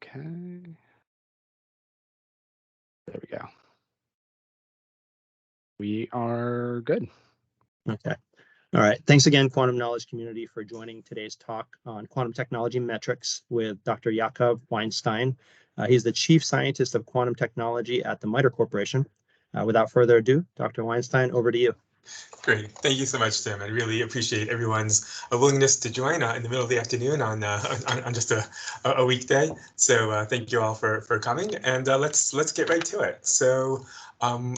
Okay. There we go. We are good. Okay. All right. Thanks again, Quantum Knowledge community, for joining today's talk on quantum technology metrics with Dr. Yaakov Weinstein. He's the Chief Scientist of Quantum Technology at the MITRE Corporation. Without further ado, Dr. Weinstein, over to you. Great. Thank you so much, Tim. I really appreciate everyone's willingness to join in the middle of the afternoon on just a weekday. So thank you all for coming, and let's get right to it. So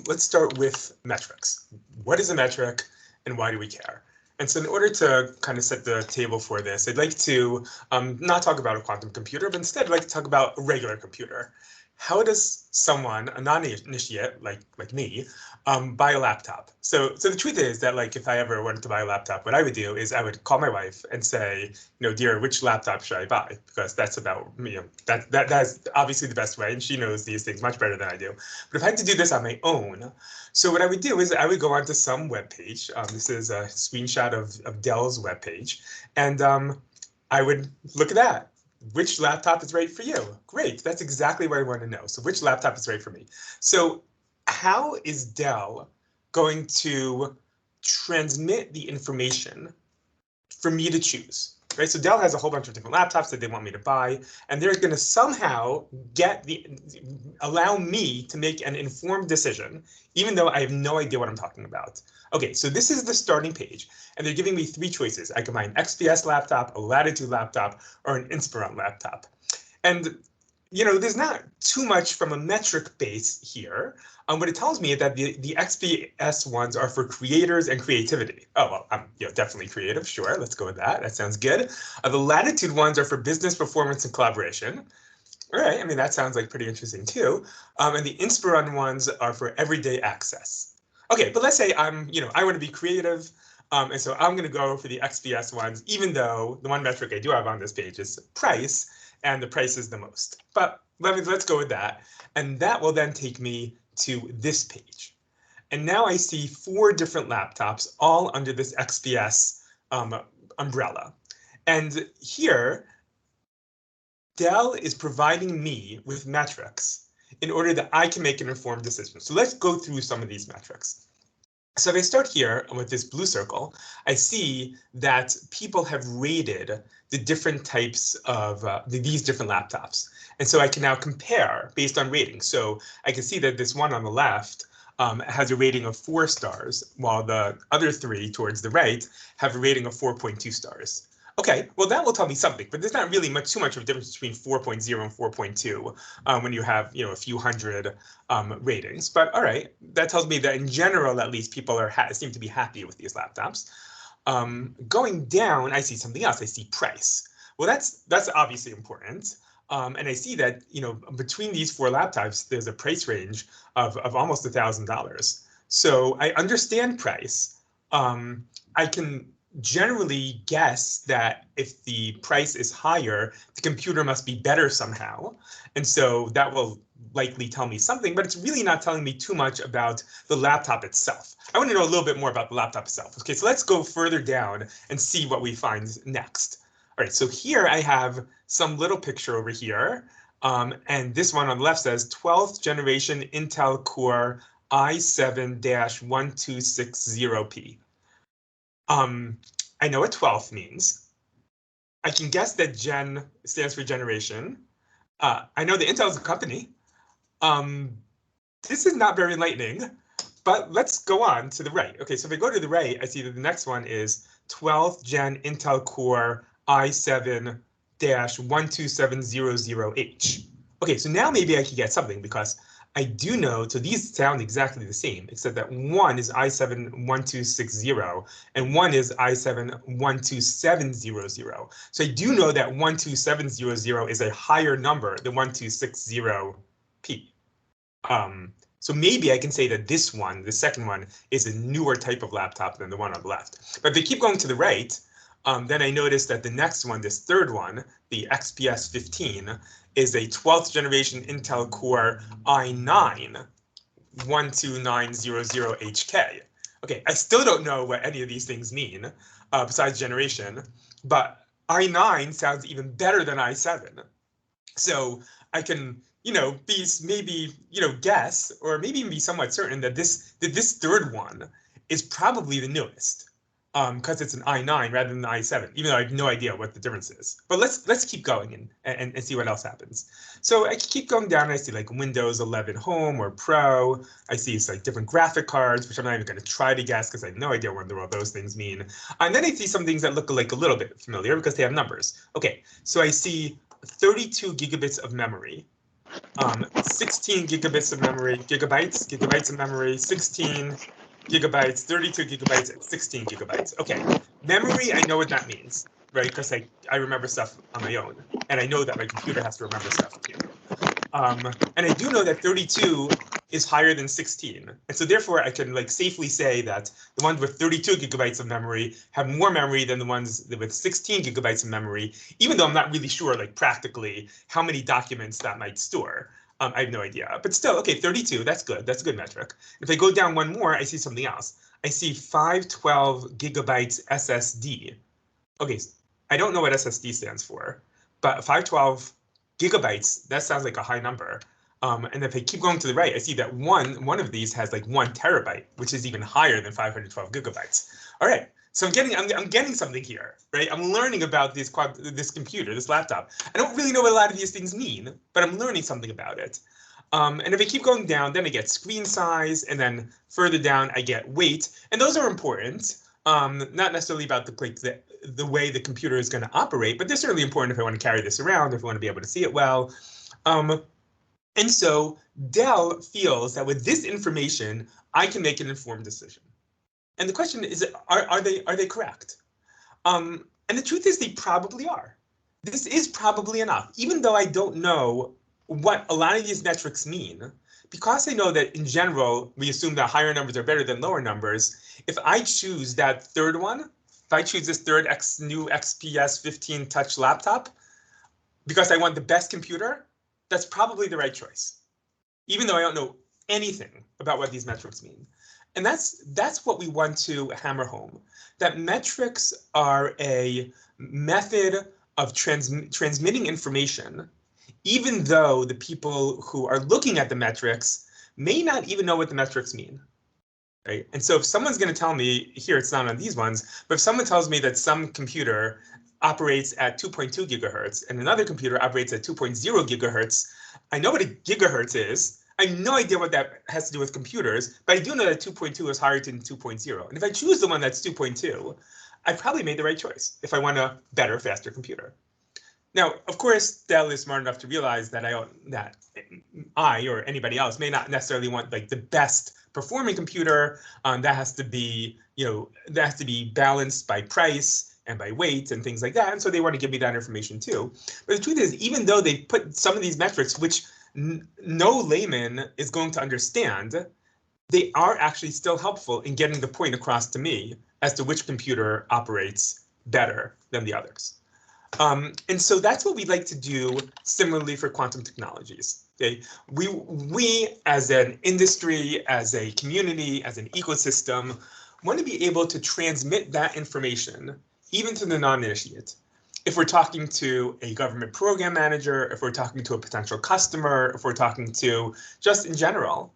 let's start with metrics. What is a metric, and why do we care? And so in order to kind of set the table for this, I'd like to not talk about a quantum computer, but instead I'd like to talk about a regular computer. How does someone, a non-initiate like me, buy a laptop? So the truth is that, like, if I ever wanted to buy a laptop, what I would do is I would call my wife and say, dear, which laptop should I buy? Because that's about, that's obviously the best way, and she knows these things much better than I do. But if I had to do this on my own, so what I would do is I would go onto some web page. This is a screenshot of Dell's web page, and I would look at that. Which laptop is right for you? Great, that's exactly what I want to know. So which laptop is right for me? So how is Dell going to transmit the information for me to choose? Right, so Dell has a whole bunch of different laptops that they want me to buy, and they're going to somehow allow me to make an informed decision, even though I have no idea what I'm talking about. Okay, so this is the starting page, and they're giving me three choices. I can buy an XPS laptop, a Latitude laptop, or an Inspiron laptop. And there's not too much from a metric base here. What it tells me is that the XPS ones are for creators and creativity. Oh, well, I'm definitely creative. Sure, let's go with that. That sounds good. The Latitude ones are for business, performance, and collaboration. All right, I mean, that sounds like pretty interesting too. And the Inspiron ones are for everyday access. Okay, but let's say I want to be creative. And so I'm going to go for the XPS ones, even though the one metric I do have on this page is price, and the price is the most. But let's go with that. And that will then take me to this page. And now I see 4 different laptops, all under this XPS umbrella. And here, Dell is providing me with metrics in order that I can make an informed decision. So let's go through some of these metrics. So if I start here with this blue circle, I see that people have rated the different types of these different laptops. And so I can now compare based on rating. So I can see that this one on the left has a rating of 4 stars, while the other 3 towards the right have a rating of 4.2 stars. Okay, well, that will tell me something, but there's not really too much of a difference between 4.0 and 4.2 when you have a few hundred ratings. But all right, that tells me that in general, at least, people seem to be happy with these laptops. Going down, I see something else. I see price. Well, that's obviously important. And I see that between these 4 laptops, there's a price range of almost $1,000. So I understand price. I can generally guess that if the price is higher, the computer must be better somehow. And so that will likely tell me something, but it's really not telling me too much about the laptop itself. I want to know a little bit more about the laptop itself. Okay, so let's go further down and see what we find next. All right, so here I have some little picture over here. And this one on the left says 12th generation Intel Core i7-1260P. I know what 12th means. I can guess that gen stands for generation. I know that Intel is a company. This is not very enlightening, but let's go on to the right. Okay, so if I go to the right, I see that the next one is 12th gen Intel Core i7-12700H. Okay, so now maybe I can get something, because I do know, so these sound exactly the same, except that one is i7-1260 and one is i7-12700. So I do know that 12700 is a higher number than 1260P. So maybe I can say that this one, the second one, is a newer type of laptop than the one on the left. But if they keep going to the right, then I noticed that the next one, this third one, the XPS 15, is a 12th generation Intel Core i9-12900HK. Okay, I still don't know what any of these things mean, besides generation, but i9 sounds even better than i7. So I can, be maybe, guess, or maybe even be somewhat certain that this third one is probably the newest, because it's an i9 rather than the i7, even though I have no idea what the difference is. But let's keep going and see what else happens. So I keep going down and I see like Windows 11 Home or Pro. I see it's like different graphic cards, which I'm not even going to try to guess because I have no idea what those things mean. And then I see some things that look like a little bit familiar because they have numbers. Okay, so I see 32 gigabits of memory, 16 gigabits of memory, gigabytes of memory, 16 gigabytes, 32 gigabytes, and 16 gigabytes. Okay, memory, I know what that means, right? Because I remember stuff on my own, and I know that my computer has to remember stuff too. And I do know that 32 is higher than 16. And so therefore I can like safely say that the ones with 32 gigabytes of memory have more memory than the ones with 16 gigabytes of memory, even though I'm not really sure like practically how many documents that might store. I have no idea, but still, okay, 32, that's good. That's a good metric. If I go down one more, I see something else. I see 512 gigabytes SSD. Okay, I don't know what SSD stands for, but 512 gigabytes, that sounds like a high number. And if I keep going to the right, I see that one of these has like 1 terabyte, which is even higher than 512 gigabytes. All right, so I'm getting something here, right? I'm learning about this computer, this laptop. I don't really know what a lot of these things mean, but I'm learning something about it. And if I keep going down, then I get screen size, and then further down I get weight, and those are important. Not necessarily about the way the computer is going to operate, but they're certainly important if I want to carry this around, if I want to be able to see it well. And so Dell feels that with this information, I can make an informed decision. And the question is, are they correct? And the truth is they probably are. This is probably enough, even though I don't know what a lot of these metrics mean. Because I know that in general, we assume that higher numbers are better than lower numbers. If I choose that third one, if I choose this third new XPS 15 touch laptop, because I want the best computer, that's probably the right choice, even though I don't know anything about what these metrics mean. And that's what we want to hammer home, that metrics are a method of transmitting information, even though the people who are looking at the metrics may not even know what the metrics mean. Right? And so if someone's going to tell me, here it's not on these ones, but if someone tells me that some computer operates at 2.2 gigahertz and another computer operates at 2.0 gigahertz, I know what a gigahertz is. I have no idea what that has to do with computers, but I do know that 2.2 is higher than 2.0. And if I choose the one that's 2.2, I probably made the right choice if I want a better, faster computer. Now, of course, Dell is smart enough to realize that I or anybody else may not necessarily want like the best performing computer. That has to be, that has to be balanced by price and by weight and things like that. And so they want to give me that information too. But the truth is, even though they put some of these metrics, which no layman is going to understand, they are actually still helpful in getting the point across to me as to which computer operates better than the others. And so that's what we'd like to do similarly for quantum technologies. Okay, we as an industry, as a community, as an ecosystem, want to be able to transmit that information even to the non-initiate. If we're talking to a government program manager, if we're talking to a potential customer, if we're talking to just in general,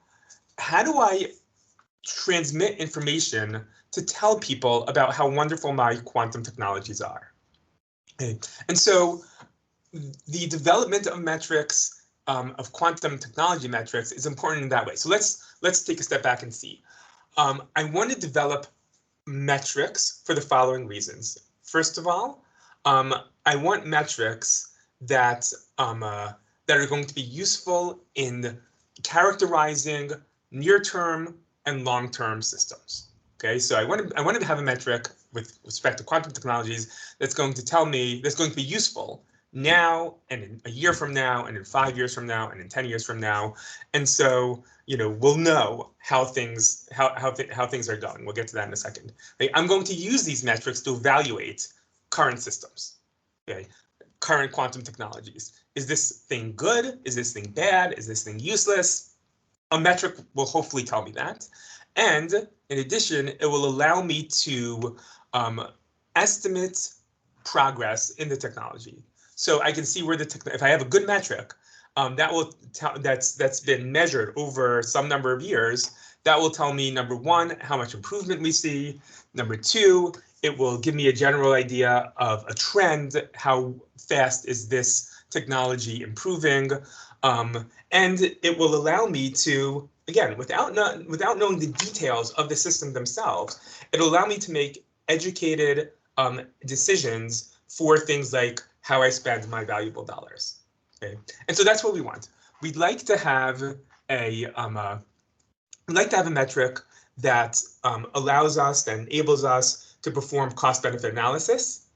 how do I transmit information to tell people about how wonderful my quantum technologies are? Okay. And so the development of metrics, of quantum technology metrics, is important in that way. So let's take a step back and see. I want to develop metrics for the following reasons. First of all, I want metrics that that are going to be useful in characterizing near-term and long-term systems. Okay, so I wanted to have a metric with respect to quantum technologies that's going to tell me, that's going to be useful now and in a year from now and in 5 years from now and in 10 years from now. And so, we'll know how things are going. We'll get to that in a second. Okay, I'm going to use these metrics to evaluate current systems. Okay, current quantum technologies. Is this thing good? Is this thing bad? Is this thing useless? A metric will hopefully tell me that. And in addition, it will allow me to estimate progress in the technology. So I can see where if I have a good metric, that will that's been measured over some number of years, that will tell me, number one, how much improvement we see. Number two, it will give me a general idea of a trend. How fast is this technology improving? And it will allow me to, again, without knowing the details of the system themselves, it'll allow me to make educated decisions for things like how I spend my valuable dollars. Okay, and so that's what we want. We'd like to have a metric that allows us, that enables us to perform cost-benefit analysis,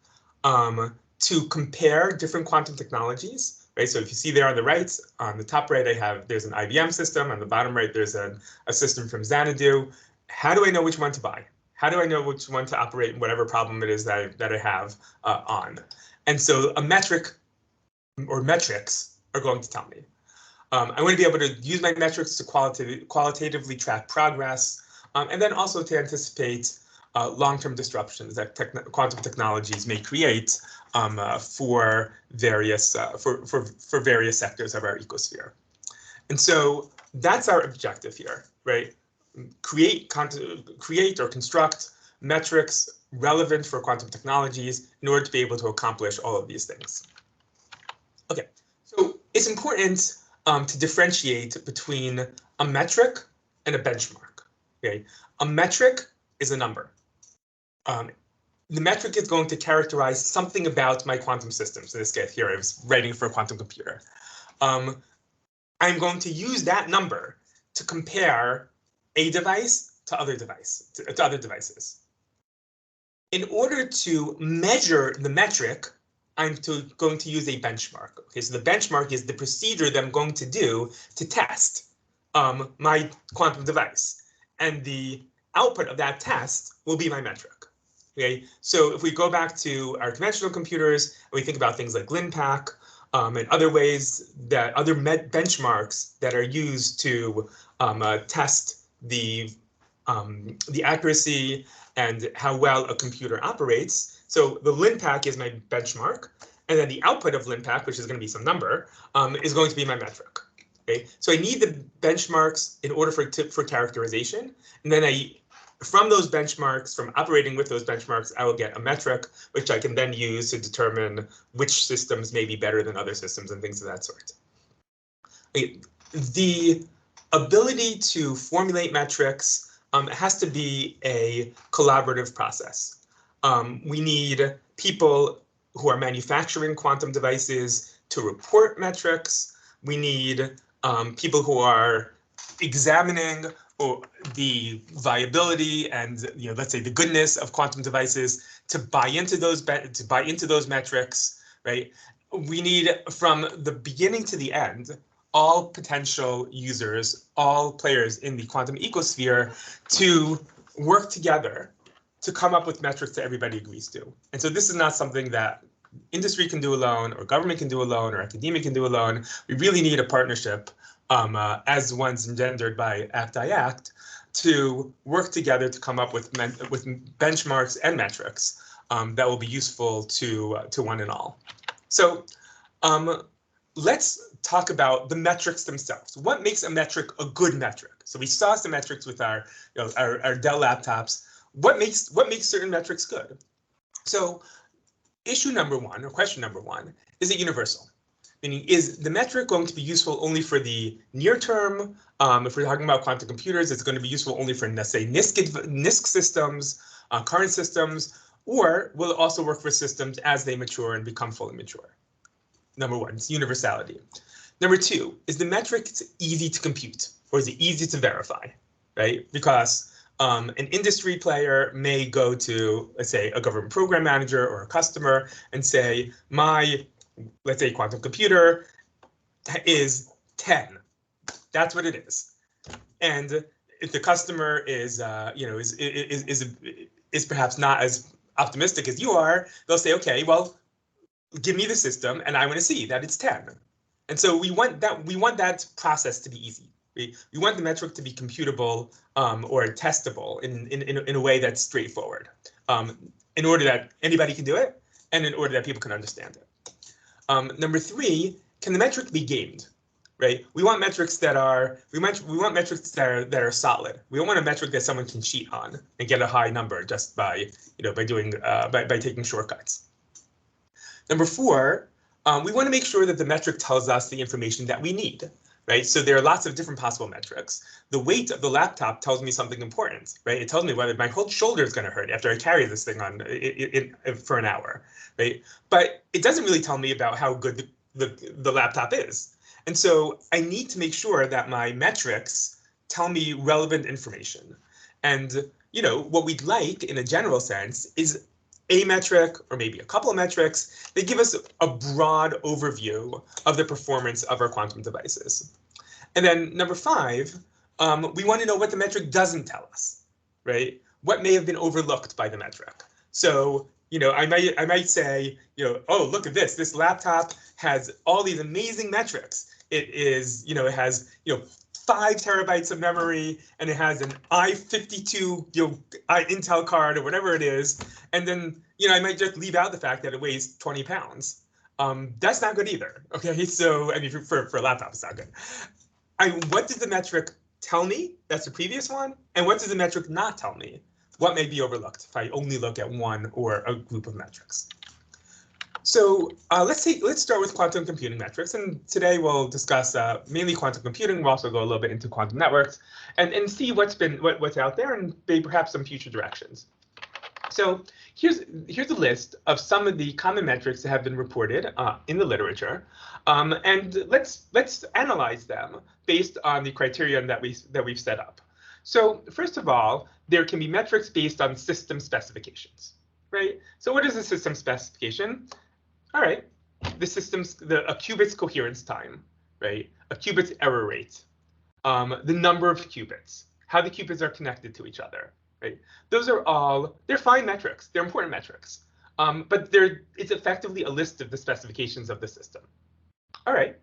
to compare different quantum technologies. Right, so if you see there on the right, on the top right, there's an IBM system. On the bottom right, there's a system from Xanadu. How do I know which one to buy? How do I know which one to operate in whatever problem it is that I have on? And so a metric or metrics are going to tell me. I want to be able to use my metrics to qualitatively track progress, and then also to anticipate long-term disruptions that quantum technologies may create for various sectors of our ecosphere. And so that's our objective here, right? Create or construct metrics relevant for quantum technologies in order to be able to accomplish all of these things. Okay, so it's important to differentiate between a metric and a benchmark. Okay, a metric is a number. The metric is going to characterize something about my quantum systems. In this case here, I was writing for a quantum computer. I'm going to use that number to compare a device to other devices. In order to measure the metric, I'm going to use a benchmark. Okay, so the benchmark is the procedure that I'm going to do to test my quantum device, and the output of that test will be my metric. Okay, so if we go back to our conventional computers and we think about things like LINPACK and other ways that other benchmarks that are used to test the accuracy and how well a computer operates. So the LINPACK is my benchmark, and then the output of LINPACK, which is going to be some number, is going to be my metric. Okay, so I need the benchmarks in order for characterization, and then from those benchmarks, from operating with those benchmarks, I will get a metric, which I can then use to determine which systems may be better than other systems and things of that sort. Okay, the ability to formulate metrics has to be a collaborative process. We need people who are manufacturing quantum devices to report metrics. We need people who are examining the viability and, let's say, the goodness of quantum devices to buy into those metrics, right? We need, from the beginning to the end, all potential users, all players in the quantum ecosphere to work together to come up with metrics that everybody agrees to. And so this is not something that industry can do alone, or government can do alone, or academia can do alone. We really need a partnership, as ones engendered by ACT-IAC, to work together to come up with benchmarks and metrics that will be useful to one and all. So let's talk about the metrics themselves. What makes a metric a good metric? So we saw some metrics with our Dell laptops. What makes certain metrics good? So issue number one, or question number one, is it universal? Meaning, is the metric going to be useful only for the near term? If we're talking about quantum computers, it's going to be useful only for, let's say, NISQ systems, current systems, or will it also work for systems as they mature and become fully mature? Number one, it's universality. Number two, is the metric easy to compute, or is it easy to verify, right? Because an industry player may go to, let's say, a government program manager or a customer and say, let's say, quantum computer is 10. That's what it is. And if the customer is perhaps not as optimistic as you are, they'll say, okay, well, give me the system, and I want to see that it's 10. And so we want that process to be easy. We want the metric to be computable or testable in a way that's straightforward, in order that anybody can do it, and in order that people can understand it. Number 3, can the metric be gamed? Right? We want metrics that are metrics that are solid. We don't want a metric that someone can cheat on and get a high number just by by taking shortcuts. Number 4, we want to make sure that the metric tells us the information that we need. Right? So there are lots of different possible metrics. The weight of the laptop tells me something important, right? It tells me whether my whole shoulder is going to hurt after I carry this thing on for an hour, right? But it doesn't really tell me about how good the laptop is. And so I need to make sure that my metrics tell me relevant information. And what we'd like in a general sense is a metric or maybe a couple of metrics that give us a broad overview of the performance of our quantum devices. And then number 5, we want to know what the metric doesn't tell us, right? What may have been overlooked by the metric. So, I might say, oh, look at this. This laptop has all these amazing metrics. It is, it has, 5 terabytes of memory, and it has an i52, Intel card or whatever it is. And then, I might just leave out the fact that it weighs 20 pounds. That's not good either. Okay, so I mean, for a laptop, it's not good. What does the metric tell me? That's the previous one. And what does the metric not tell me? What may be overlooked if I only look at one or a group of metrics? So let's start with quantum computing metrics, and today we'll discuss mainly quantum computing. We'll also go a little bit into quantum networks and see what's out there and maybe perhaps some future directions. So here's a list of some of the common metrics that have been reported in the literature, and let's analyze them based on the criterion that we've set up. So first of all, there can be metrics based on system specifications, right? So what is a system specification? All right, a qubit's coherence time, right? A qubit's error rate, the number of qubits, how the qubits are connected to each other, right? Those are they're fine metrics, they're important metrics, but it's effectively a list of the specifications of the system. All right,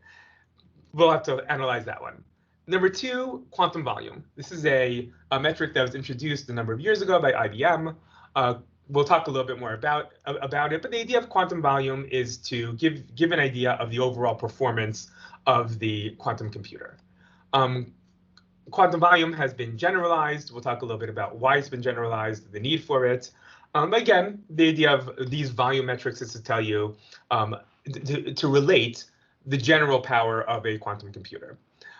we'll have to analyze that one. Number 2, quantum volume. This is a metric that was introduced a number of years ago by IBM. We'll talk a little bit more about it, but the idea of quantum volume is to give an idea of the overall performance of the quantum computer. Quantum volume has been generalized. We'll talk a little bit about why it's been generalized, the need for it. Again, the idea of these volume metrics is to tell you, to relate the general power of a quantum computer.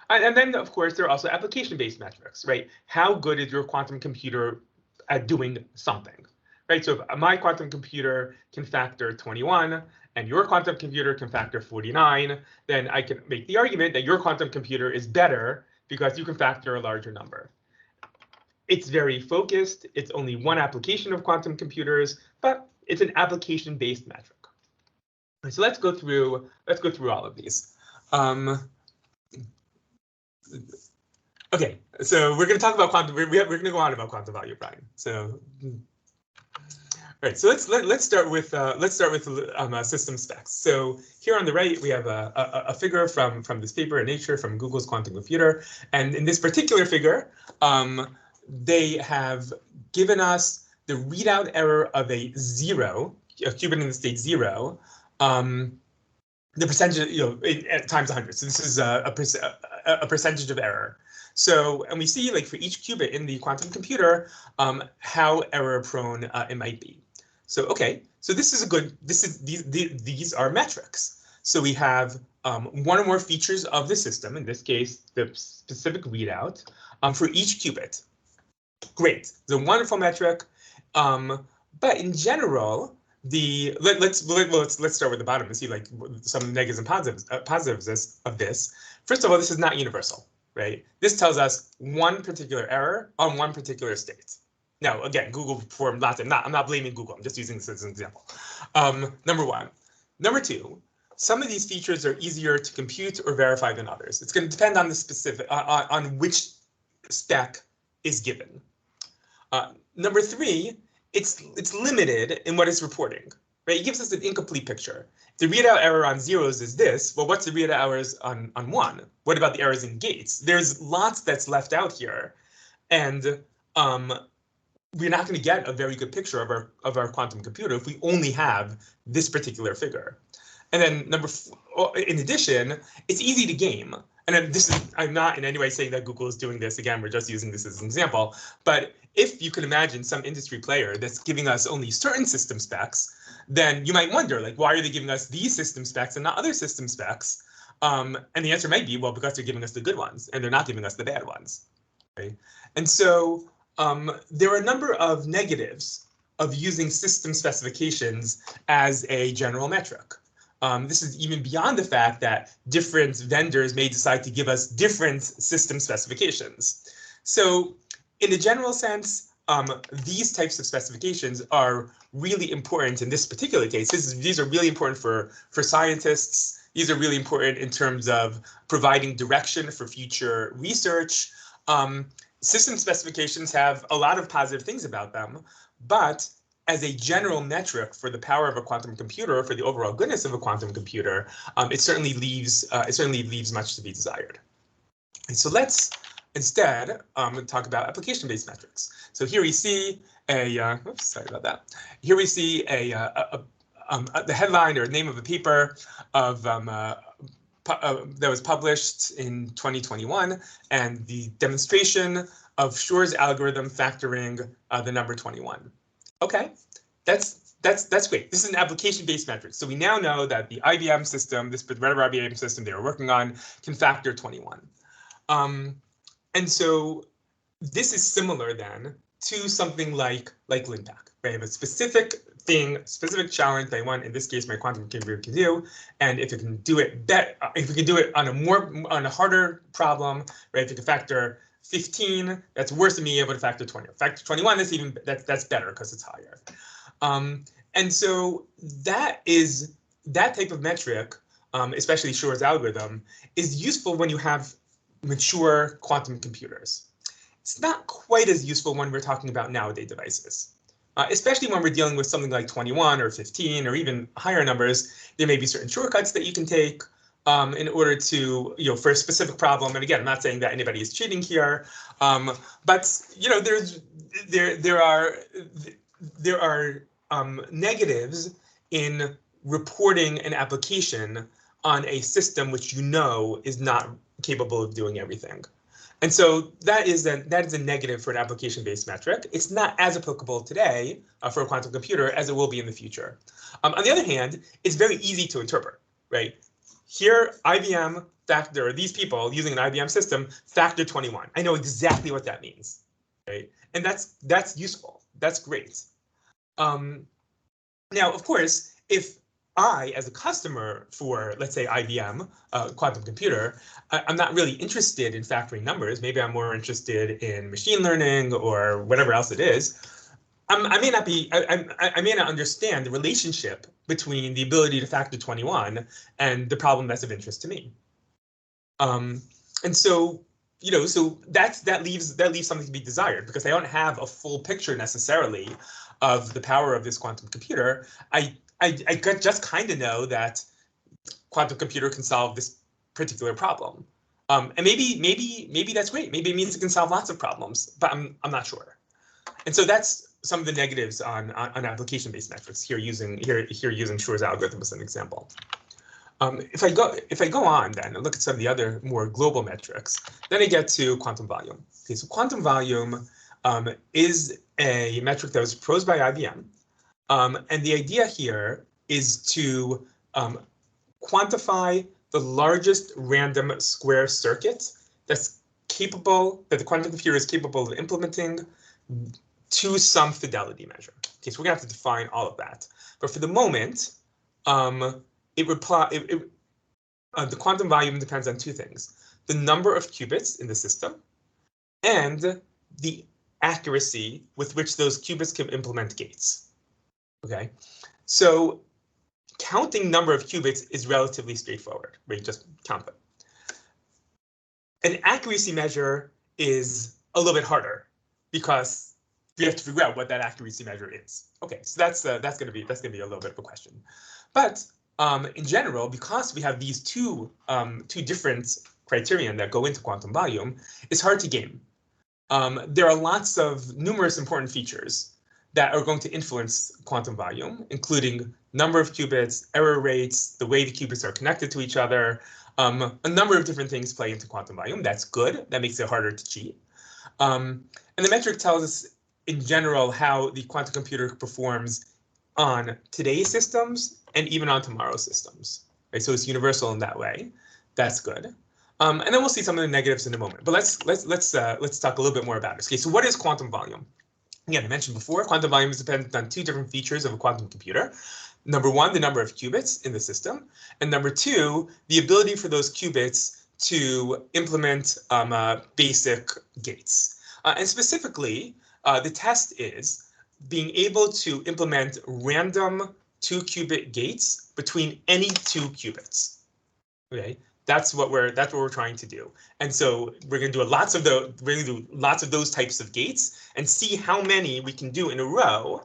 And then, of course, there are also application-based metrics, right? How good is your quantum computer at doing something, right? So if my quantum computer can factor 21 and your quantum computer can factor 49, then I can make the argument that your quantum computer is better because you can factor a larger number. It's very focused. It's only one application of quantum computers, but it's an application-based metric. So let's go through all of these. Okay, so we're going to talk about quantum. We're going to go on about quantum value, Brian. So, all right. So let's start with system specs. So here on the right, we have a figure from this paper in Nature from Google's quantum computer, and in this particular figure, they have given us the readout error of a qubit in the state 0. The percentage, times 100. So this is a percentage of error. So, and we see, like, for each qubit in the quantum computer, how error prone it might be. So, okay, so these are metrics. So we have one or more features of the system, in this case, the specific readout, for each qubit. Great, it's a wonderful metric, but in general, let's start with the bottom and see, like, some negatives and positives of this. First of all, this is not universal, right? This tells us one particular error on one particular state. Now, again, Google performed lots of, I'm not blaming Google, I'm just using this as an example. Number 1. Number 2, some of these features are easier to compute or verify than others. It's going to depend on the specific, on which spec is given. Number 3, it's limited in what it's reporting, right? It gives us an incomplete picture. The readout error on zeros is this. Well, what's the readout errors on 1? What about the errors in gates? There's lots that's left out here, and we're not going to get a very good picture of our quantum computer if we only have this particular figure. And then in addition, it's easy to game. And I'm not in any way saying that Google is doing this. Again, we're just using this as an example. But if you can imagine some industry player that's giving us only certain system specs, then you might wonder, like, why are they giving us these system specs and not other system specs? And the answer might be, well, because they're giving us the good ones and they're not giving us the bad ones. Okay? And so there are a number of negatives of using system specifications as a general metric. This is even beyond the fact that different vendors may decide to give us different system specifications. So in a general sense, these types of specifications are really important in this particular case. These are really important for scientists. These are really important in terms of providing direction for future research. System specifications have a lot of positive things about them, but as a general metric for the power of a quantum computer, for the overall goodness of a quantum computer, it certainly leaves much to be desired. And so let's instead talk about application-based metrics. So here we see oops, sorry about that. Here we see the headline or name of a paper of that was published in 2021, and the demonstration of Shor's algorithm factoring the number 21. Okay, that's great. This is an application-based metric. So we now know that the IBM system, this whatever IBM system they were working on, can factor 21. And so this is similar then to something like LINPACK. Right? I have a specific thing, specific challenge that I want, in this case, my quantum computer can do. And if it can do it if we can do it on a harder problem, right? If it can factor 15, that's worse than being able to factor 20. Factor 21, that's better because it's higher. And so that type of metric, especially Shor's algorithm, is useful when you have mature quantum computers. It's not quite as useful when we're talking about nowadays devices. Especially when we're dealing with something like 21 or 15 or even higher numbers, there may be certain shortcuts that you can take in order to, for a specific problem. And again, I'm not saying that anybody is cheating here, but there are negatives in reporting an application on a system which is not capable of doing everything. And so that is a negative for an application-based metric. It's not as applicable today for a quantum computer as it will be in the future. On the other hand, it's very easy to interpret, right? Here, IBM factor, these people using an IBM system factor 21. I know exactly what that means, right? And that's useful. That's great. Now, of course, if I, as a customer for, let's say, IBM quantum computer, I'm not really interested in factoring numbers. Maybe I'm more interested in machine learning or whatever else it is. I may not understand the relationship between the ability to factor 21 and the problem that's of interest to me. And so, so that leaves something to be desired, because I don't have a full picture necessarily of the power of this quantum computer. I just kind of know that quantum computer can solve this particular problem, and maybe that's great. Maybe it means it can solve lots of problems, but I'm not sure. And so that's some of the negatives on application-based metrics here using Shor's algorithm as an example. If I go on then and look at some of the other more global metrics, then I get to quantum volume. Okay, so quantum volume is a metric that was proposed by IBM. And the idea here is to quantify the largest random square circuit that the quantum computer is capable of implementing to some fidelity measure. Okay, so we're gonna have to define all of that. But for the moment, the quantum volume depends on two things: the number of qubits in the system and the accuracy with which those qubits can implement gates. Okay, so counting number of qubits is relatively straightforward, right? Just count them. An accuracy measure is a little bit harder because we have to figure out what that accuracy measure is. Okay, so that's gonna be a little bit of a question. But in general, because we have these two different criterion that go into quantum volume, it's hard to game. There are numerous important features that are going to influence quantum volume, including number of qubits, error rates, the way the qubits are connected to each other. A number of different things play into quantum volume. That's good. That makes it harder to cheat. And the metric tells us, in general, how the quantum computer performs on today's systems and even on tomorrow's systems. Right? So it's universal in that way. That's good. And then we'll see some of the negatives in a moment. But let's talk a little bit more about it. Okay, so what is quantum volume? Again, I mentioned before, quantum volume is dependent on two different features of a quantum computer. Number one, the number of qubits in the system. And number two, the ability for those qubits to implement basic gates. And specifically, the test is being able to implement random 2-qubit gates between any 2 qubits. Okay, that's what we're trying to do. And so we're going to do lots of those types of gates and see how many we can do in a row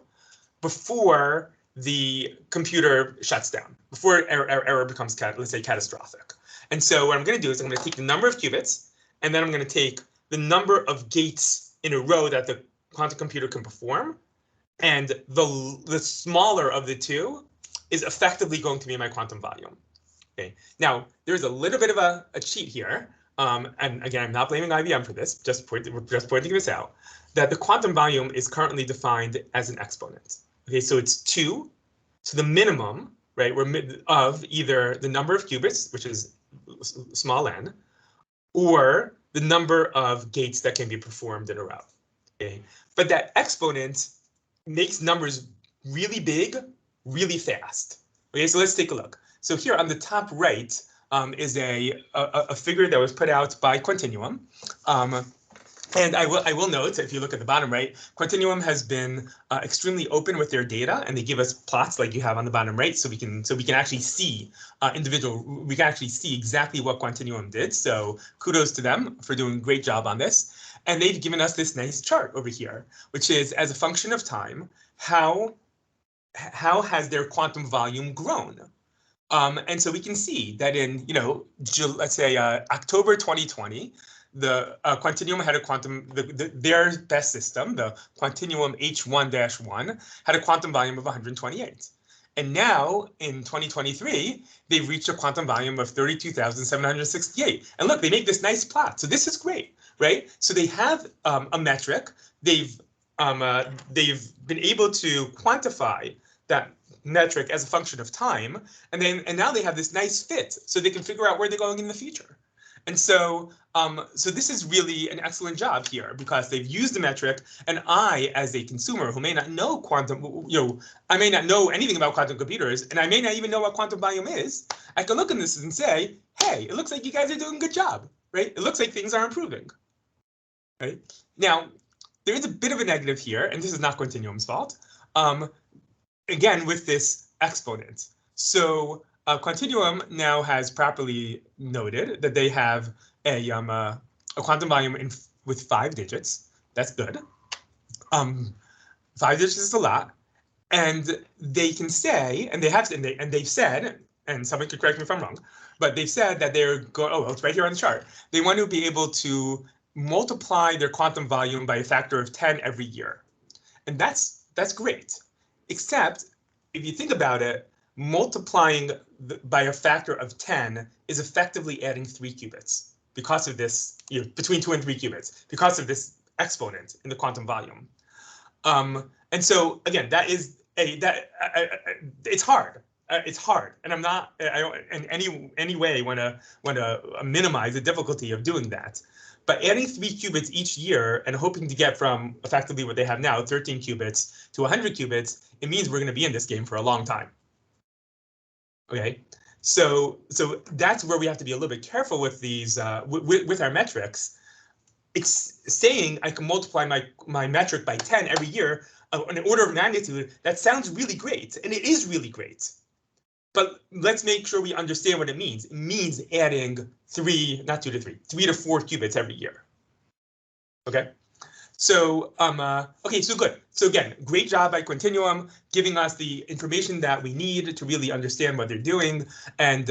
before the computer shuts down, before error becomes, let's say, catastrophic. And so what I'm going to do is I'm going to take the number of qubits, and then I'm going to take the number of gates in a row that the quantum computer can perform, and the smaller of the two is effectively going to be my quantum volume. Okay. Now, there's a little bit of a cheat here, and again, I'm not blaming IBM for this, just pointing this out, that the quantum volume is currently defined as an exponent. Okay, so it's 2 to the minimum, right, of either the number of qubits, which is small n, or the number of gates that can be performed in a row. Okay, but that exponent makes numbers really big, really fast. Okay, so let's take a look. So here on the top right is a figure that was put out by Quantinuum. And I will note, if you look at the bottom right, Quantinuum has been extremely open with their data, and they give us plots like you have on the bottom right, so we can actually see we can actually see exactly what Quantinuum did. So kudos to them for doing a great job on this. And they've given us this nice chart over here, which is, as a function of time, how has their quantum volume grown? And so we can see that in, let's say October 2020, the Quantinuum had a their best system, the Quantinuum H1-1, had a quantum volume of 128. And now in 2023, they've reached a quantum volume of 32,768. And look, they make this nice plot. So this is great, right? So they have a metric. They've been able to quantify that metric as a function of time, and now they have this nice fit, so they can figure out where they're going in the future. And so this is really an excellent job here, because they've used the metric, and I, as a consumer who may not know quantum, I may not know anything about quantum computers, and I may not even know what quantum volume is, I can look at this and say, hey, it looks like you guys are doing a good job, right? It looks like things are improving, right? Now, there is a bit of a negative here, and this is not Quantinuum's fault. Again, with this exponent. So Quantinuum now has properly noted that they have a quantum volume with 5 digits. That's good. 5 digits is a lot, and they can say, and they've said, and someone could correct me if I'm wrong, but they've said that they're going. Oh, well, it's right here on the chart. They want to be able to multiply their quantum volume by a factor of 10 every year, and that's great. Except, if you think about it, multiplying by a factor of 10 is effectively adding 3 qubits because of this, between 2 and 3 qubits, because of this exponent in the quantum volume. And so, again, it's hard. It's hard, and I don't in any way want to minimize the difficulty of doing that. But adding 3 qubits each year and hoping to get from effectively what they have now, 13 qubits, to 100 qubits, it means we're going to be in this game for a long time. Okay, so that's where we have to be a little bit careful with these, with our metrics. It's saying I can multiply my metric by 10 every year, an order of magnitude. That sounds really great, and it is really great. But let's make sure we understand what it means. It means adding 3 to 4 qubits every year. Okay, so okay, so good. So again, great job by Quantinuum, giving us the information that we need to really understand what they're doing, and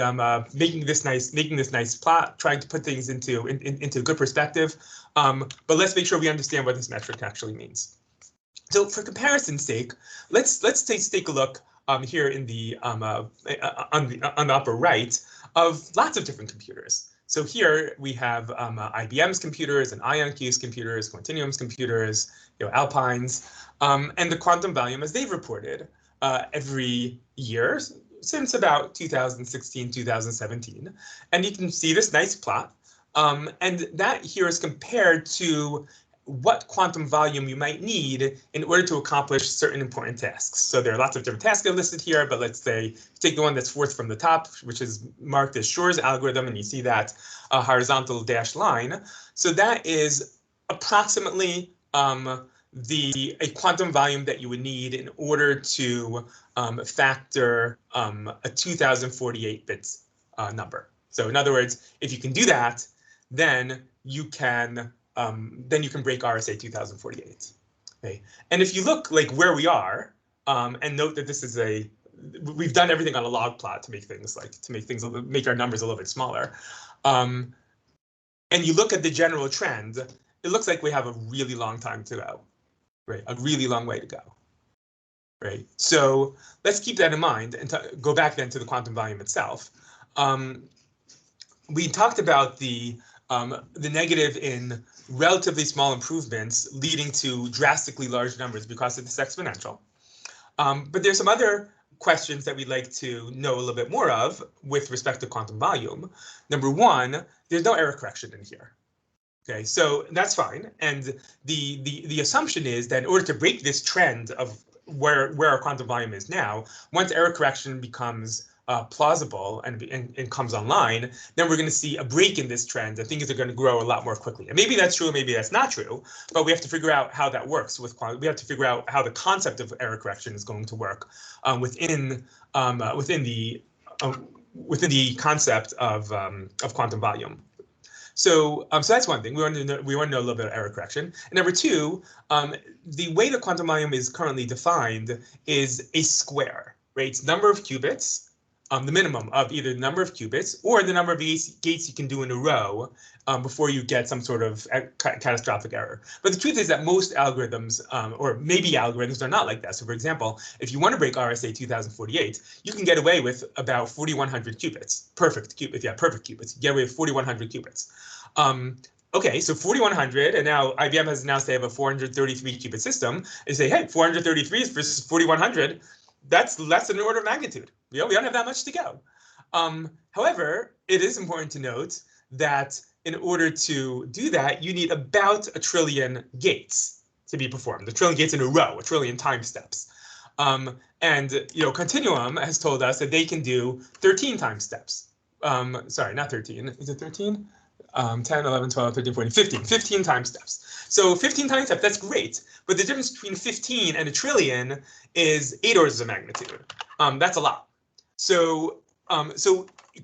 making this nice plot, trying to put things into good perspective. But let's make sure we understand what this metric actually means. So for comparison's sake, let's take a look here in the on the upper right of lots of different computers. So here we have IBM's computers and IonQ's computers, Continuum's computers, Alpine's, and the quantum volume as they've reported every year since about 2016, 2017. And you can see this nice plot. And that here is compared to what quantum volume you might need in order to accomplish certain important tasks. So there are lots of different tasks listed here, but let's say take the one that's fourth from the top, which is marked as Shor's algorithm, and you see that horizontal dashed line. So that is approximately a quantum volume that you would need in order to factor a 2048 bits number. So in other words, if you can do that, then you can break RSA 2048. Okay, and if you look like where we are, and note that this is we've done everything on a log plot to make things make our numbers a little bit smaller, and you look at the general trend, it looks like we have a really long time to go, right? A really long way to go, right? So let's keep that in mind and go back then to the quantum volume itself. We talked about the negative in relatively small improvements leading to drastically large numbers because of this exponential. But there's some other questions that we'd like to know a little bit more of with respect to quantum volume. Number one, there's no error correction in here. Okay, so that's fine. And the assumption is that in order to break this trend of where our quantum volume is now, once error correction becomes plausible and comes online, then we're going to see a break in this trend and things are going to grow a lot more quickly. And maybe that's true, maybe that's not true, but we have to figure out how that works with quantum. We have to figure out how the concept of error correction is going to work within the concept of quantum volume. So that's one thing. We want to know a little bit of error correction. And number two, the way the quantum volume is currently defined is a square, right? It's number of qubits, the minimum of either the number of qubits or the number of gates you can do in a row before you get some sort of catastrophic error. But the truth is that most algorithms, or maybe algorithms, are not like that. So for example, if you want to break RSA 2048, you can get away with about 4,100 qubits. Perfect qubits, if you have perfect qubits, you get away with 4,100 qubits. Okay, so 4,100, and now IBM has announced they have a 433 qubit system, and say, hey, 433 versus 4,100, that's less than an order of magnitude. We don't have that much to go. However, it is important to note that in order to do that, you need about 1 trillion gates to be performed, 1 trillion gates in a row, 1 trillion time steps. And Continuum has told us that they can do 13 time steps. Sorry, not 13. Is it 13? 10, 11, 12, 13, 14, 15 time steps. So 15 time steps, that's great. But the difference between 15 and 1 trillion is 8 orders of magnitude. That's a lot. So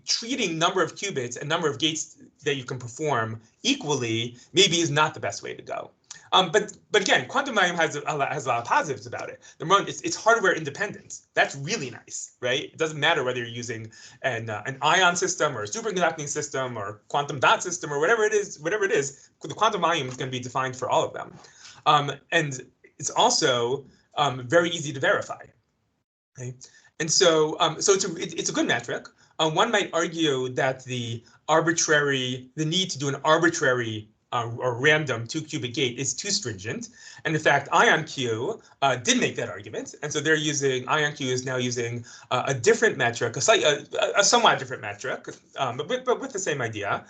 treating number of qubits and number of gates that you can perform equally maybe is not the best way to go. But again, quantum volume has a lot of positives about it. Number one, it's hardware independent. That's really nice, right? It doesn't matter whether you're using an ion system or a superconducting system or quantum dot system or whatever it is, the quantum volume is going to be defined for all of them. And it's also very easy to verify. Okay? And so it's a good metric. One might argue that the need to do an arbitrary or random 2-qubit gate is too stringent. And in fact, IonQ did make that argument. And so IonQ is now using a different metric, a somewhat different metric, but with the same idea,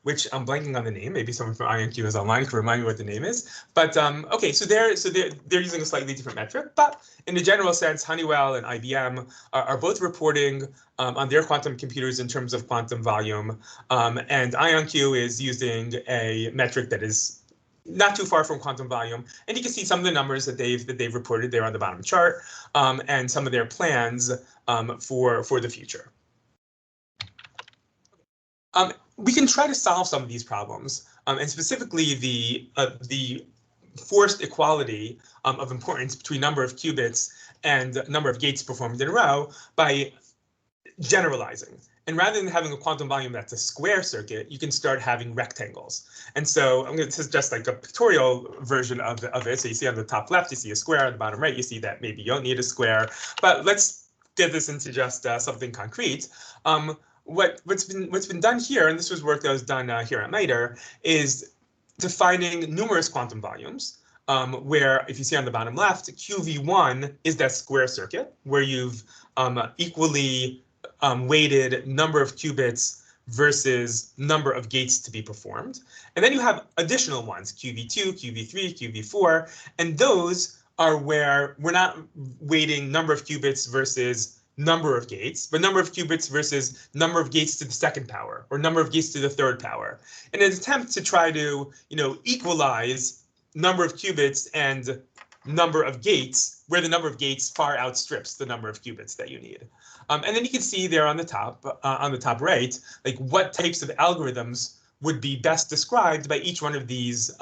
which I'm blanking on the name. Maybe someone from IonQ is online can remind me what the name is. But okay, so they're using a slightly different metric. But in a general sense, Honeywell and IBM are both reporting on their quantum computers in terms of quantum volume. And IonQ is using a metric that is not too far from quantum volume. And you can see some of the numbers that they've reported there on the bottom chart, and some of their plans for the future. We can try to solve some of these problems, and specifically the forced equality of importance between number of qubits and number of gates performed in a row by generalizing. And rather than having a quantum volume that's a square circuit, you can start having rectangles. And so this is just like a pictorial version of it. So you see on the top left, you see a square. On the bottom right, you see that maybe you don't need a square. But let's get this into just something concrete. What's been done here, and this was work that was done here at MITRE, is defining numerous quantum volumes. Where if you see on the bottom left, QV1 is that square circuit where you've equally weighted number of qubits versus number of gates to be performed. And then you have additional ones, QV2, QV3, QV4, and those are where we're not weighting number of qubits versus number of gates, but number of qubits versus number of gates to the second power or number of gates to the third power, in an attempt to try to, equalize number of qubits and number of gates, where the number of gates far outstrips the number of qubits that you need. And then you can see there on the top right, like what types of algorithms would be best described by each one of these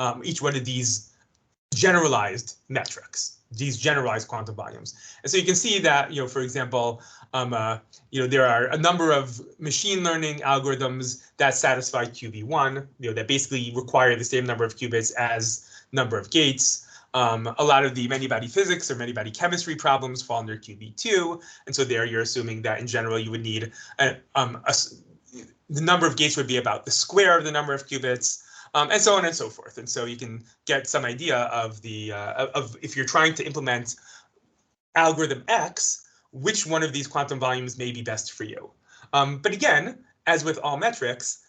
generalized metrics, these generalized quantum volumes. And so you can see that, for example, there are a number of machine learning algorithms that satisfy QV1, that basically require the same number of qubits as number of gates. A lot of the many-body physics or many-body chemistry problems fall under QV2, and so there you're assuming that in general you would need the number of gates would be about the square of the number of qubits, and so on and so forth. And so you can get some idea of of if you're trying to implement algorithm X, which one of these quantum volumes may be best for you. But again, as with all metrics,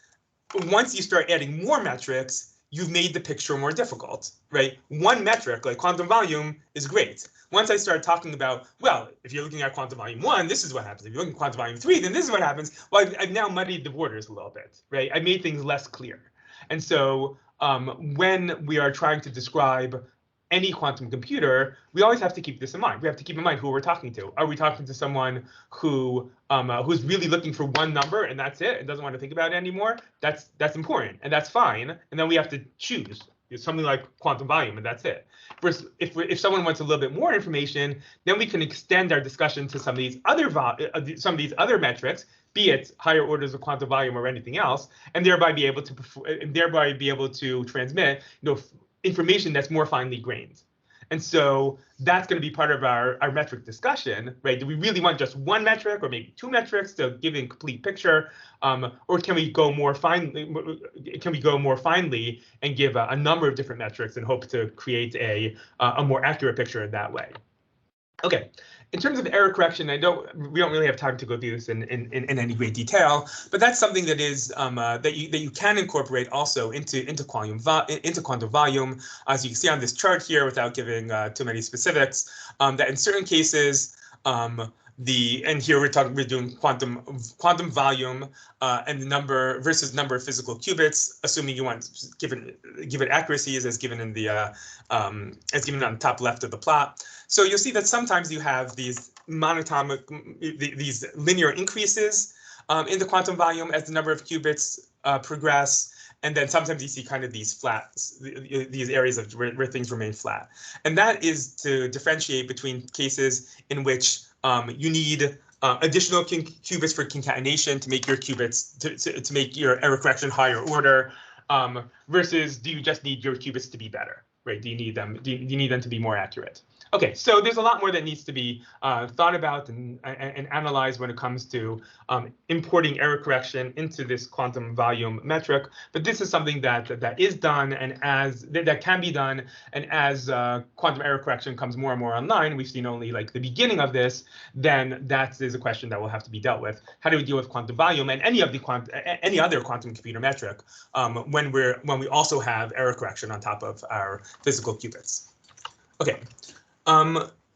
once you start adding more metrics, you've made the picture more difficult, right? One metric, like quantum volume, is great. Once I start talking about, well, if you're looking at quantum volume 1, this is what happens. If you're looking at quantum volume 3, then this is what happens. Well, I've now muddied the waters a little bit, right? I made things less clear. And so when we are trying to describe any quantum computer, we always have to keep this in mind. We have to keep in mind who we're talking to. Are we talking to someone who who's really looking for one number and that's it and doesn't want to think about it anymore? That's important and that's fine. And then we have to choose something like quantum volume and that's it. Versus if someone wants a little bit more information, then we can extend our discussion to some of these other metrics, be it higher orders of quantum volume or anything else, and thereby be able to transmit information that's more finely grained. And so that's going to be part of our metric discussion, right? Do we really want just one metric or maybe two metrics to give a complete picture, or can we go more finely? And give a number of different metrics and hope to create a more accurate picture in that way? Okay. In terms of error correction, we don't really have time to go through this in any great detail, but that's something that is that you can incorporate also into quantum volume, as you can see on this chart here, without giving too many specifics. That in certain cases, and here we're doing quantum volume and the number versus number of physical qubits, assuming you want given accuracies as given in the as given on the top left of the plot. So you'll see that sometimes you have these these linear increases in the quantum volume as the number of qubits progress. And then sometimes you see kind of these these areas where things remain flat. And that is to differentiate between cases in which you need additional qubits for concatenation to make your qubits, to make your error correction higher order, versus do you just need your qubits to be better, right? Do you need them to be more accurate? Okay, so there's a lot more that needs to be thought about and analyzed when it comes to importing error correction into this quantum volume metric. But this is something that is done, and that can be done. And as quantum error correction comes more and more online, we've seen only like the beginning of this. Then that is a question that will have to be dealt with. How do we deal with quantum volume and any other quantum computer metric when we also have error correction on top of our physical qubits? Okay.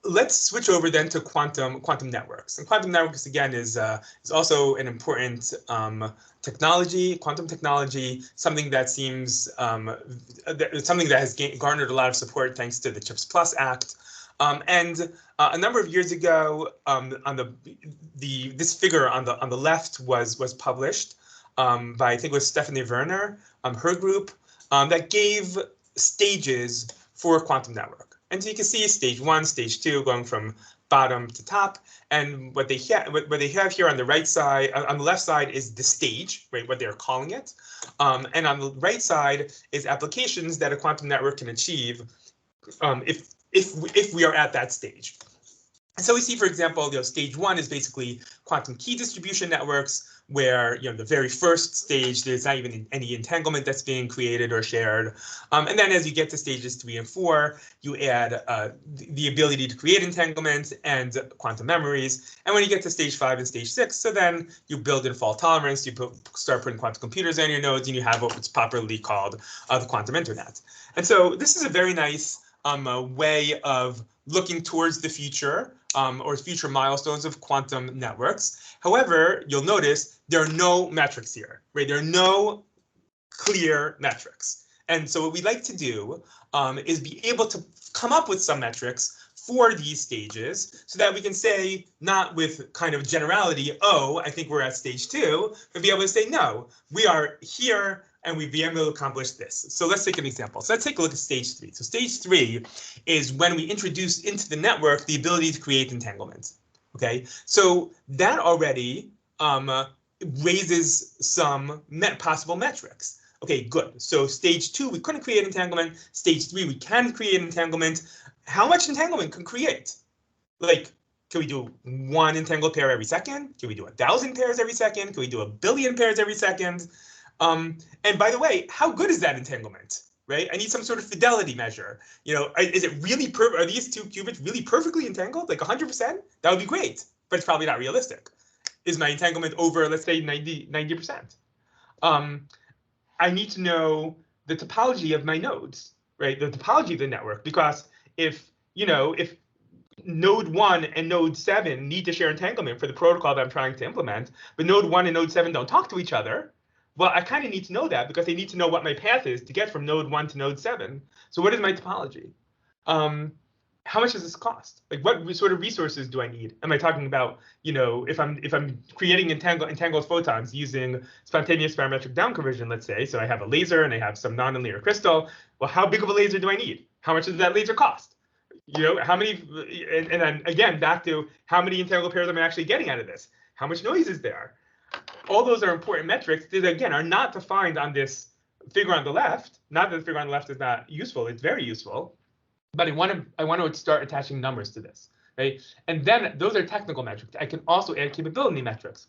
Let's switch over then to quantum networks. And quantum networks, again, is also an important technology, quantum technology, something that seems something that has garnered a lot of support thanks to the CHIPS Plus Act. And a number of years ago, this figure on the left was published by, I think it was Stephanie Werner, her group, that gave stages for a quantum network. And so you can see stage 1, stage 2, going from bottom to top. And what they have here on the right side, on the left side, is the stage, right? What they're calling it. And on the right side is applications that a quantum network can achieve if we are at that stage. And so we see, for example, stage one is basically quantum key distribution networks, where the very first stage, there's not even any entanglement that's being created or shared. And then as you get to stages 3 and 4, you add the ability to create entanglements and quantum memories. And when you get to stage 5 and stage 6, so then you build in fault tolerance, you start putting quantum computers on your nodes, and you have what's popularly called the quantum internet. And so this is a very nice way of looking towards the future, or future milestones of quantum networks. However, you'll notice there are no metrics here, right? There are no clear metrics. And so what we like to do is be able to come up with some metrics for these stages so that we can say, not with kind of generality, oh, I think we're at stage 2, but be able to say, no, we are here and we'd be able to accomplish this. So let's take an example. So let's take a look at stage 3. So stage 3 is when we introduce into the network the ability to create entanglements. Okay, so that already raises some possible metrics. Okay, good. So stage 2, we couldn't create entanglement. Stage 3, we can create entanglement. How much entanglement can create? Like, can we do 1 entangled pair every second? Can we do 1,000 pairs every second? Can we do 1 billion pairs every second? And by the way, how good is that entanglement, right? I need some sort of fidelity measure. Is it really are these 2 qubits really perfectly entangled, like 100%? That would be great, but it's probably not realistic. Is my entanglement over, let's say, 90%? I need to know the topology of my nodes, right? The topology of the network, because if node 1 and node 7 need to share entanglement for the protocol that I'm trying to implement, but node 1 and node 7 don't talk to each other, well, I kind of need to know that, because I need to know what my path is to get from node 1 to node 7. So what is my topology? How much does this cost? Like, what sort of resources do I need? Am I talking about, if I'm creating entangled photons using spontaneous parametric down conversion, let's say, so I have a laser and I have some nonlinear crystal. Well, how big of a laser do I need? How much does that laser cost? How many? And then again, back to how many entangled pairs am I actually getting out of this? How much noise is there? All those are important metrics that, again, are not defined on this figure on the left. Not that the figure on the left is not useful. It's very useful. But I want to start attaching numbers to this, right? And then those are technical metrics. I can also add capability metrics.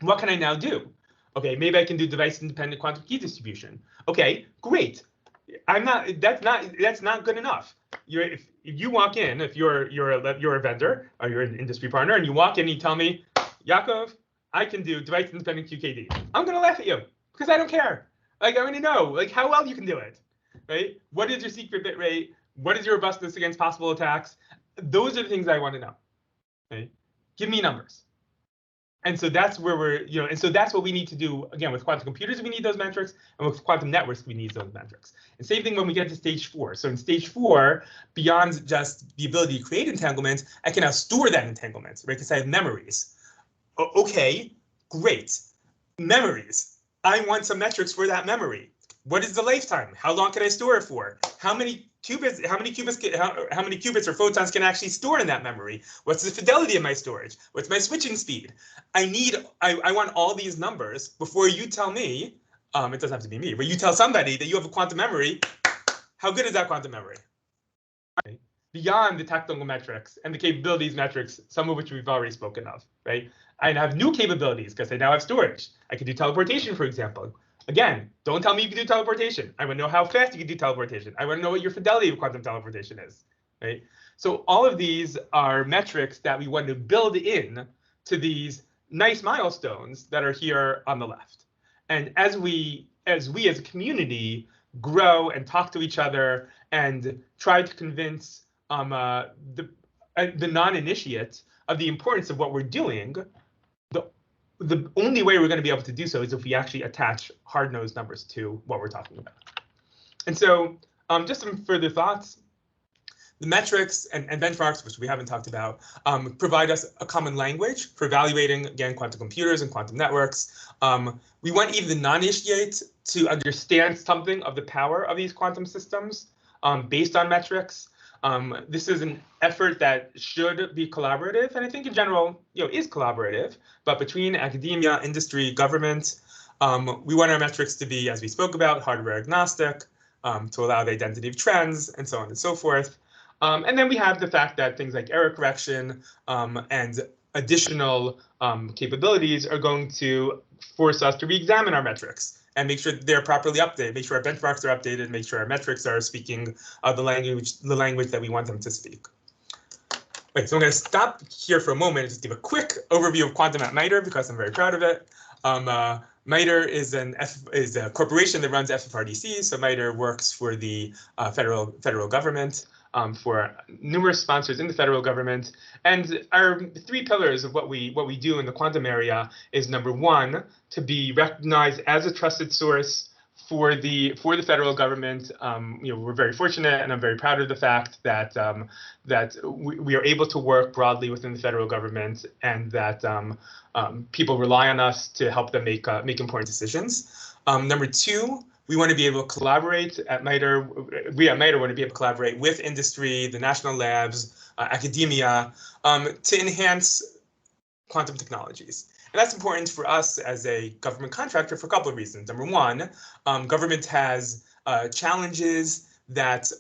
What can I now do? Okay, maybe I can do device-independent quantum key distribution. Okay, great. That's not good enough. If you walk in, if you're a vendor or you're an industry partner, and you walk in and you tell me, Yaakov, I can do device-independent QKD. I'm gonna laugh at you because I don't care. Like, I want to know, like, how well you can do it, right? What is your secret bit rate? What is your robustness against possible attacks? Those are the things I want to know. Okay? Give me numbers. And so that's where and so that's what we need to do. Again, with quantum computers, we need those metrics, and with quantum networks, we need those metrics. And same thing when we get to stage 4. So in stage 4, beyond just the ability to create entanglements, I can now store that entanglement, right? Because I have memories. Okay, great. Memories. I want some metrics for that memory. What is the lifetime? How long can I store it for? How many qubits or photons can I actually store in that memory? What's the fidelity of my storage? What's my switching speed? I want all these numbers before you tell me, it doesn't have to be me, but you tell somebody that you have a quantum memory. How good is that quantum memory? Right? Beyond the technical metrics and the capabilities metrics, some of which we've already spoken of, right? I have new capabilities because I now have storage. I can do teleportation, for example. Again, don't tell me you can do teleportation. I want to know how fast you can do teleportation. I want to know what your fidelity of quantum teleportation is, right? So all of these are metrics that we want to build in to these nice milestones that are here on the left. And as we as a community grow and talk to each other and try to convince the non-initiate of the importance of what we're doing, the only way we're going to be able to do so is if we actually attach hard-nosed numbers to what we're talking about. And so just some further thoughts. The metrics and benchmarks, which we haven't talked about, provide us a common language for evaluating, again, quantum computers and quantum networks. We want even the non-initiate to understand something of the power of these quantum systems based on metrics. This is an effort that should be collaborative, and I think in general, is collaborative, but between academia, industry, government. We want our metrics to be, as we spoke about, hardware agnostic, to allow the identity of trends, and so on and so forth. And then we have the fact that things like error correction and additional capabilities are going to force us to re-examine our metrics and make sure they're properly updated, make sure our benchmarks are updated, make sure our metrics are speaking the language that we want them to speak. Wait, so I'm going to stop here for a moment and just give a quick overview of Quantum at MITRE because I'm very proud of it. MITRE is a corporation that runs FFRDC, so MITRE works for the federal government, for numerous sponsors in the federal government. And our 3 pillars of what we do in the quantum area is, number 1, to be recognized as a trusted source for the federal government. We're very fortunate, and I'm very proud of the fact that that we are able to work broadly within the federal government, and that people rely on us to help them make important decisions. Number 2, we want to be able to collaborate at MITRE. We at MITRE want to be able to collaborate with industry, the national labs, academia, to enhance quantum technologies. And that's important for us as a government contractor for a couple of reasons. Number 1, government has challenges that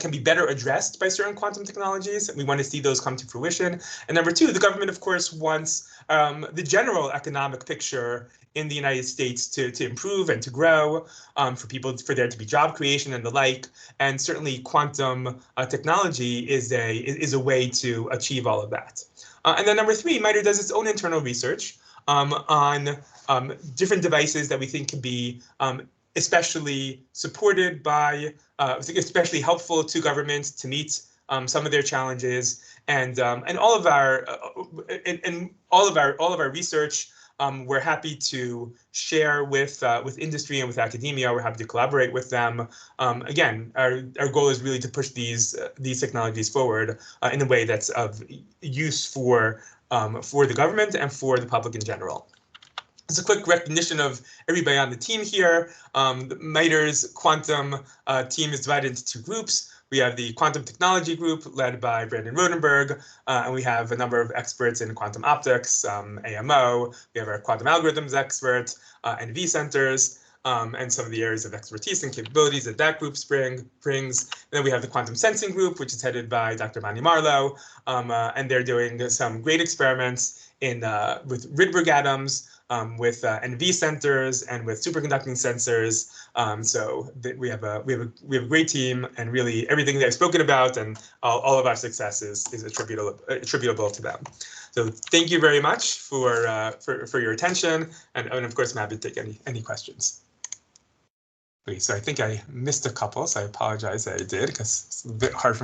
can be better addressed by certain quantum technologies. We want to see those come to fruition. And number 2, the government, of course, wants the general economic picture in the United States to improve and to grow, for there to be job creation and the like. And certainly, quantum technology is a way to achieve all of that. And then number 3, MITRE does its own internal research on different devices that we think can be especially supported by, especially helpful to governments to meet some of their challenges, and all of our research. We're happy to share with industry and with academia. We're happy to collaborate with them. Again, our goal is really to push these technologies forward in a way that's of use for the government and for the public in general. It's a quick recognition of everybody on the team here. MITRE's quantum team is divided into 2 groups. We have the quantum technology group led by Brandon Rodenberg, and we have a number of experts in quantum optics, AMO. We have our quantum algorithms expert, and vCenters, and some of the areas of expertise and capabilities that group brings. And then we have the quantum sensing group, which is headed by Dr. Mani Marlowe, and they're doing some great experiments with Rydberg atoms, with NV centers and with superconducting sensors. So we have a great team, and really everything that I've spoken about and all of our success is attributable to them. So thank you very much for your attention, and of course I'm happy to take any questions. Okay, so I think I missed a couple, so I apologize that I did, because it's a bit hard for me.